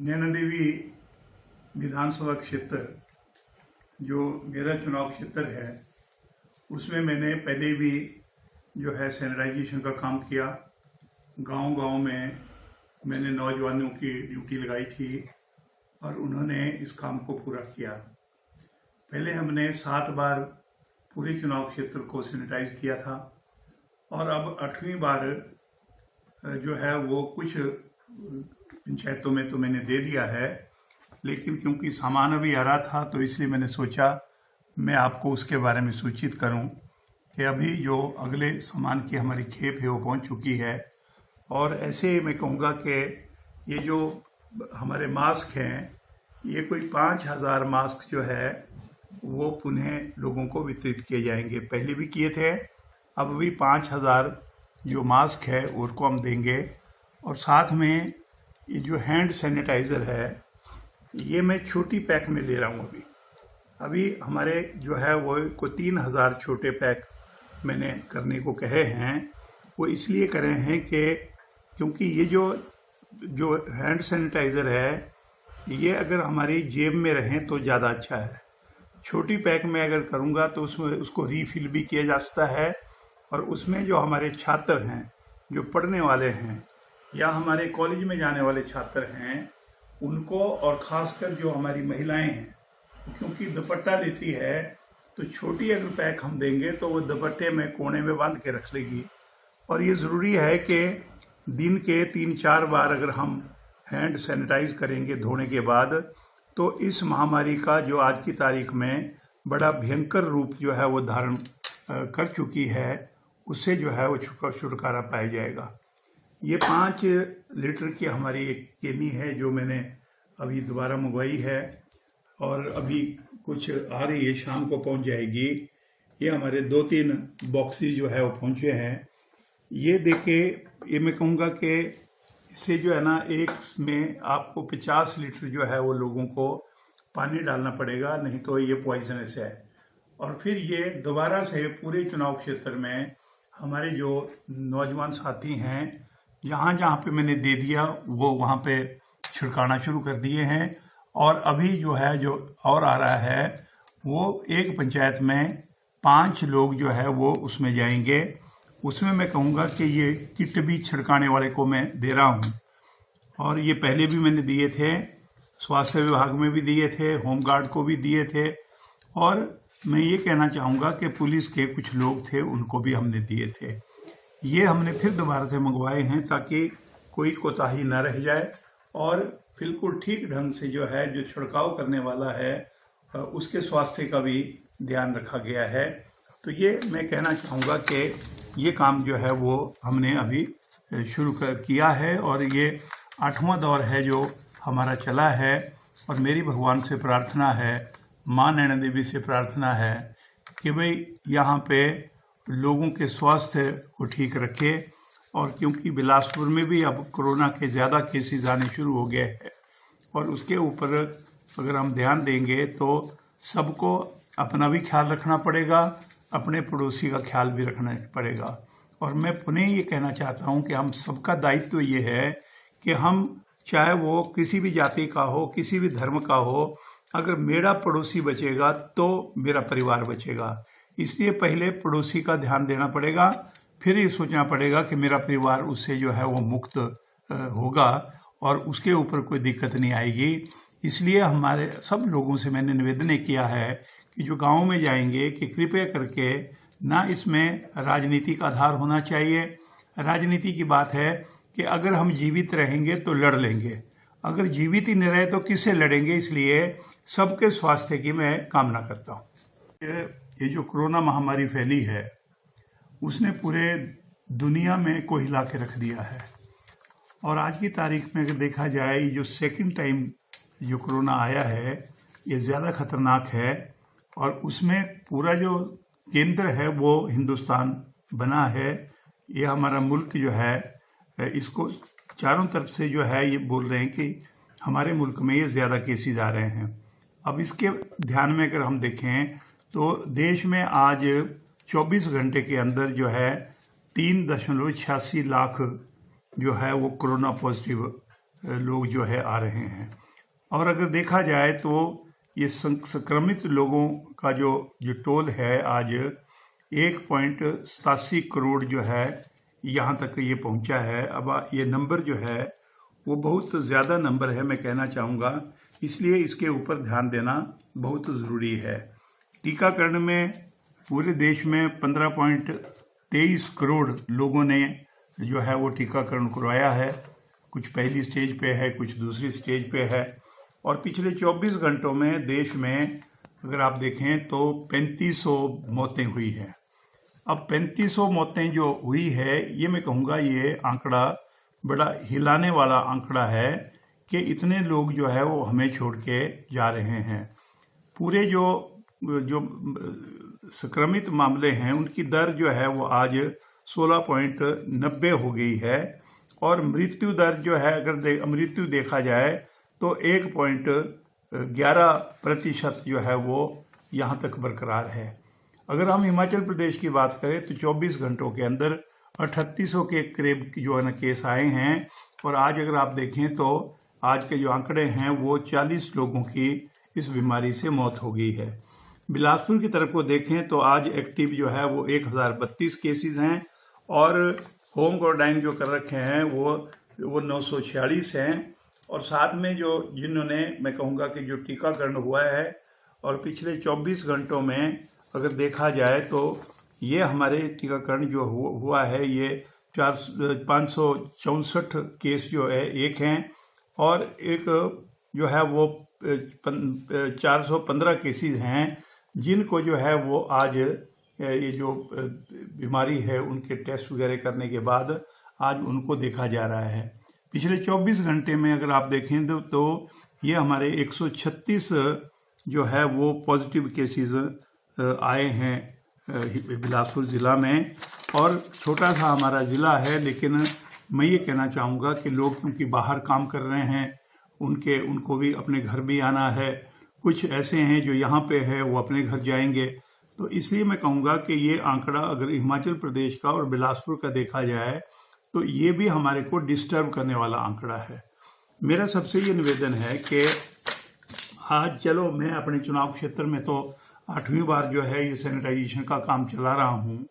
नैना देवी विधानसभा क्षेत्र जो मेरा चुनाव क्षेत्र है उसमें मैंने पहले भी जो है सैनिटाइजेशन का काम किया। गांव-गांव में मैंने नौजवानों की ड्यूटी लगाई थी और उन्होंने इस काम को पूरा किया। पहले हमने 7 बार पूरे चुनाव क्षेत्र को सैनिटाइज किया था और अब 8वीं बार जो है वो कुछ पंचायतों में तो मैंने दे दिया है, लेकिन क्योंकि सामान अभी आ रहा था तो इसलिए मैंने सोचा मैं आपको उसके बारे में सूचित करूं कि अभी जो अगले सामान की हमारी खेप है वो पहुंच चुकी है। और ऐसे मैं कहूँगा कि ये जो हमारे मास्क हैं ये कोई 5000 मास्क जो है वो पुनः लोगों को वितरित किए जाएंगे। पहले भी किए थे, अब भी 5000 जो मास्क है उसको हम देंगे। और साथ में ये जो हैंड सैनिटाइज़र है ये मैं छोटी पैक में ले रहा हूँ। अभी हमारे जो है वो को 3000 छोटे पैक मैंने करने को कहे हैं। वो इसलिए करे हैं कि क्योंकि ये जो हैंड सैनिटाइज़र है ये अगर हमारी जेब में रहें तो ज़्यादा अच्छा है। छोटी पैक में अगर करूँगा तो उसमें उसको रीफिल भी किया जा सकता है और उसमें जो हमारे छात्र हैं, जो पढ़ने वाले हैं या हमारे कॉलेज में जाने वाले छात्र हैं उनको, और ख़ासकर जो हमारी महिलाएं हैं, क्योंकि दुपट्टा लेती है तो छोटी अगर पैक हम देंगे तो वो दुपट्टे में कोने में बांध के रख लेगी। और ये ज़रूरी है कि दिन के 3-4 बार अगर हम हैंड सैनिटाइज करेंगे धोने के बाद तो इस महामारी का जो आज की तारीख में बड़ा भयंकर रूप जो है वो धारण कर चुकी है उससे जो है वो छुटकारा पाया जाएगा। ये 5 लीटर की हमारी एक केनी है जो मैंने अभी दोबारा मंगवाई है और अभी कुछ आ रही है, शाम को पहुंच जाएगी। ये हमारे 2-3 बॉक्सेस जो है वो पहुंचे हैं। ये देके ये मैं कहूँगा कि इससे जो है ना एक में आपको 50 लीटर जो है वो लोगों को पानी डालना पड़ेगा, नहीं तो ये पॉइजनस है। और फिर ये दोबारा से पूरे चुनाव क्षेत्र में हमारे जो नौजवान साथी हैं जहाँ जहाँ पे मैंने दे दिया वो वहाँ पे छिड़काना शुरू कर दिए हैं। और अभी जो है जो और आ रहा है वो एक पंचायत में 5 लोग जो है वो उसमें जाएंगे। उसमें मैं कहूँगा कि ये किट भी छिड़काने वाले को मैं दे रहा हूँ और ये पहले भी मैंने दिए थे, स्वास्थ्य विभाग में भी दिए थे, होमगार्ड को भी दिए थे। और मैं ये कहना चाहूँगा कि पुलिस के कुछ लोग थे उनको भी हमने दिए थे। ये हमने फिर दोबारा से मंगवाए हैं ताकि कोई कोताही न रह जाए और बिल्कुल ठीक ढंग से जो है जो छिड़काव करने वाला है उसके स्वास्थ्य का भी ध्यान रखा गया है। तो ये मैं कहना चाहूँगा कि ये काम जो है वो हमने अभी शुरू किया है और ये 8वां दौर है जो हमारा चला है। और मेरी भगवान से प्रार्थना है, माँ नैना देवी से प्रार्थना है कि भाई यहाँ पे लोगों के स्वास्थ्य को ठीक रखे। और क्योंकि बिलासपुर में भी अब कोरोना के ज़्यादा केसेस आने शुरू हो गए हैं और उसके ऊपर अगर हम ध्यान देंगे तो सबको अपना भी ख्याल रखना पड़ेगा, अपने पड़ोसी का ख्याल भी रखना पड़ेगा। और मैं पुनः ये कहना चाहता हूँ कि हम सबका दायित्व ये है कि हम चाहे वो किसी भी जाति का हो, किसी भी धर्म का हो, अगर मेरा पड़ोसी बचेगा तो मेरा परिवार बचेगा। इसलिए पहले पड़ोसी का ध्यान देना पड़ेगा, फिर ये सोचना पड़ेगा कि मेरा परिवार उससे जो है वो मुक्त होगा और उसके ऊपर कोई दिक्कत नहीं आएगी। इसलिए हमारे सब लोगों से मैंने निवेदन किया है कि जो गाँव में जाएंगे कि कृपया करके ना इसमें राजनीति का आधार होना चाहिए। राजनीति की बात है कि अगर हम जीवित रहेंगे तो लड़ लेंगे, अगर जीवित ही नहीं रहे तो किससे लड़ेंगे। इसलिए सबके स्वास्थ्य की मैं कामना करता हूँ। ये जो कोरोना महामारी फैली है उसने पूरे दुनिया में को हिला के रख दिया है। और आज की तारीख में अगर देखा जाए ये जो सेकंड टाइम जो कोरोना आया है ये ज़्यादा खतरनाक है और उसमें पूरा जो केंद्र है वो हिंदुस्तान बना है। ये हमारा मुल्क जो है इसको चारों तरफ से जो है ये बोल रहे हैं कि हमारे मुल्क में ये ज़्यादा केसेस आ रहे हैं। अब इसके ध्यान में अगर हम देखें तो देश में आज 24 घंटे के अंदर जो है 3.86 लाख जो है वो कोरोना पॉजिटिव लोग जो है आ रहे हैं। और अगर देखा जाए तो ये संक्रमित लोगों का जो टोल है आज 1.87 करोड़ जो है यहाँ तक ये पहुँचा है। अब ये नंबर जो है वो बहुत ज़्यादा नंबर है, मैं कहना चाहूँगा, इसलिए इसके ऊपर ध्यान देना बहुत ज़रूरी है। टीकाकरण में पूरे देश में 15.23 करोड़ लोगों ने जो है वो टीकाकरण करवाया है। कुछ पहली स्टेज पे है, कुछ दूसरी स्टेज पे है। और पिछले 24 घंटों में देश में अगर आप देखें तो 3500 मौतें हुई हैं। अब 3500 मौतें जो हुई है, ये मैं कहूँगा ये आंकड़ा बड़ा हिलाने वाला आंकड़ा है कि इतने लोग जो है वो हमें छोड़ के जा रहे हैं। पूरे जो संक्रमित मामले हैं उनकी दर जो है वो आज 16.90 हो गई है। और मृत्यु दर जो है अगर मृत्यु देखा जाए तो 1.11% जो है वो यहाँ तक बरकरार है। अगर हम हिमाचल प्रदेश की बात करें तो 24 घंटों के अंदर 3800 के करीब जो है ना केस आए हैं। और आज अगर आप देखें तो आज के जो आंकड़े हैं वो 40 लोगों की इस बीमारी से मौत हो गई है। बिलासपुर की तरफ को देखें तो आज एक्टिव जो है वो 1032 केसेस हैं और होम क्वारंटाइन जो कर रखे हैं वो 946 हैं। और साथ में जो जिन्होंने मैं कहूँगा कि जो टीकाकरण हुआ है और पिछले 24 घंटों में अगर देखा जाए तो ये हमारे टीकाकरण जो हुआ है ये 564 केस जो है एक हैं और एक जो है वो 415 केसेस हैं जिनको जो है वो आज ये जो बीमारी है उनके टेस्ट वगैरह करने के बाद आज उनको देखा जा रहा है। पिछले 24 घंटे में अगर आप देखें तो ये हमारे 136 जो है वो पॉजिटिव केसेस आए हैं बिलासपुर ज़िला में। और छोटा सा हमारा ज़िला है, लेकिन मैं ये कहना चाहूँगा कि लोग क्योंकि बाहर काम कर रहे हैं उनको भी अपने घर भी आना है। कुछ ऐसे हैं जो यहाँ पे है वो अपने घर जाएंगे। तो इसलिए मैं कहूँगा कि ये आंकड़ा अगर हिमाचल प्रदेश का और बिलासपुर का देखा जाए तो ये भी हमारे को डिस्टर्ब करने वाला आंकड़ा है। मेरा सबसे ये निवेदन है कि आज चलो मैं अपने चुनाव क्षेत्र में तो 8वीं बार जो है ये सैनिटाइजेशन का काम चला रहा हूँ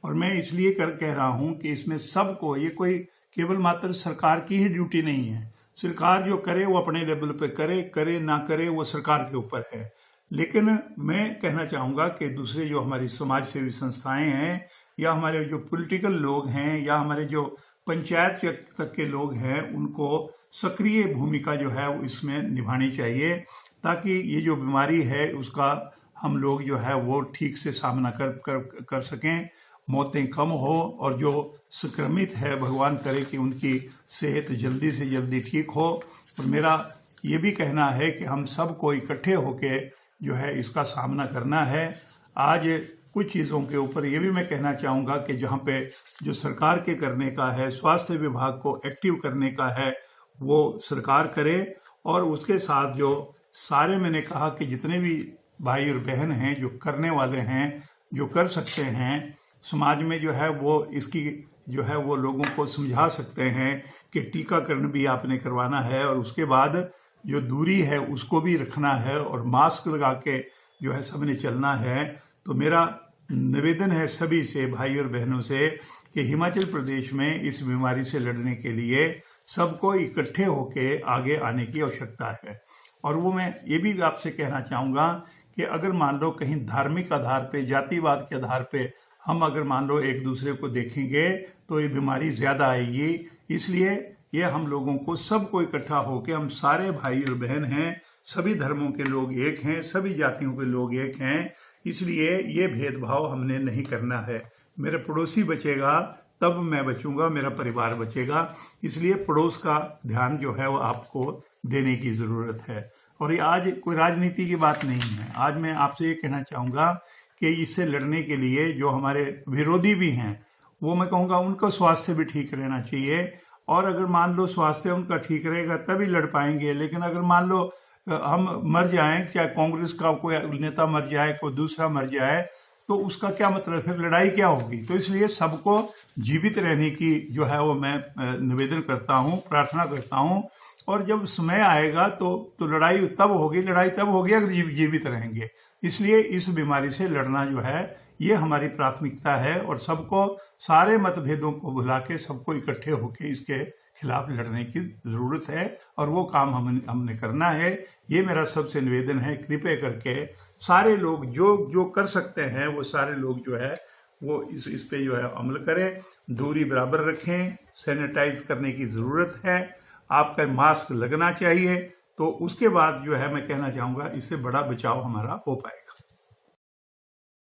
और मैं इसलिए कह रहा हूँ कि इसमें सबको, ये कोई केवल मात्र सरकार की ही ड्यूटी नहीं है। सरकार जो करे वो अपने लेवल पे करे ना करे वो सरकार के ऊपर है। लेकिन मैं कहना चाहूँगा कि दूसरे जो हमारी समाज सेवी संस्थाएं हैं या हमारे जो पॉलिटिकल लोग हैं या हमारे जो पंचायत तक के लोग हैं उनको सक्रिय भूमिका जो है वो इसमें निभानी चाहिए ताकि ये जो बीमारी है उसका हम लोग जो है वो ठीक से सामना कर सकें, मौतें कम हो और जो संक्रमित है भगवान करे कि उनकी सेहत जल्दी से जल्दी ठीक हो। और मेरा ये भी कहना है कि हम सबको इकट्ठे होके जो है इसका सामना करना है। आज कुछ चीज़ों के ऊपर ये भी मैं कहना चाहूँगा कि जहाँ पे जो सरकार के करने का है, स्वास्थ्य विभाग को एक्टिव करने का है, वो सरकार करे। और उसके साथ जो सारे मैंने कहा कि जितने भी भाई और बहन हैं जो करने वाले हैं, जो कर सकते हैं, समाज में जो है वो इसकी जो है वो लोगों को समझा सकते हैं कि टीकाकरण भी आपने करवाना है और उसके बाद जो दूरी है उसको भी रखना है और मास्क लगा के जो है सबने चलना है। तो मेरा निवेदन है सभी से, भाई और बहनों से, कि हिमाचल प्रदेश में इस बीमारी से लड़ने के लिए सबको इकट्ठे होके आगे आने की आवश्यकता है। और वो मैं ये भी आपसे कहना चाहूँगा कि अगर मान लो कहीं धार्मिक आधार पे, जातिवाद के आधार पे हम अगर मान लो एक दूसरे को देखेंगे तो ये बीमारी ज़्यादा आएगी। इसलिए ये हम लोगों को सबको इकट्ठा होकर, हम सारे भाई और बहन हैं, सभी धर्मों के लोग एक हैं, सभी जातियों के लोग एक हैं, इसलिए ये भेदभाव हमने नहीं करना है। मेरे पड़ोसी बचेगा तब मैं बचूंगा, मेरा परिवार बचेगा। इसलिए पड़ोस का ध्यान जो है वो आपको देने की ज़रूरत है। और ये आज कोई राजनीति की बात नहीं है। आज मैं आपसे ये कहना चाहूँगा कि इससे लड़ने के लिए जो हमारे विरोधी भी हैं वो मैं कहूँगा उनका स्वास्थ्य भी ठीक रहना चाहिए। और अगर मान लो स्वास्थ्य उनका ठीक रहेगा तभी लड़ पाएंगे। लेकिन अगर मान लो हम मर जाएं, चाहे कांग्रेस का कोई नेता मर जाए, कोई दूसरा मर जाए, तो उसका क्या मतलब, फिर लड़ाई क्या होगी। तो इसलिए सबको जीवित रहने की जो है वो मैं निवेदन करता हूँ, प्रार्थना करता हूँ और जब समय आएगा तो लड़ाई तब होगी अगर जीवित रहेंगे। इसलिए इस बीमारी से लड़ना जो है ये हमारी प्राथमिकता है और सबको सारे मतभेदों को भुला के सबको इकट्ठे होकर इसके खिलाफ लड़ने की जरूरत है और वो काम हमने करना है। ये मेरा सबसे निवेदन है, कृपया करके सारे लोग जो कर सकते हैं वो सारे लोग जो है वो इस पे जो है अमल करें, दूरी बराबर रखें, सैनिटाइज करने की जरूरत है, आपका मास्क लगना चाहिए। तो उसके बाद जो है मैं कहना चाहूंगा इससे बड़ा बचाव हमारा हो पाएगा।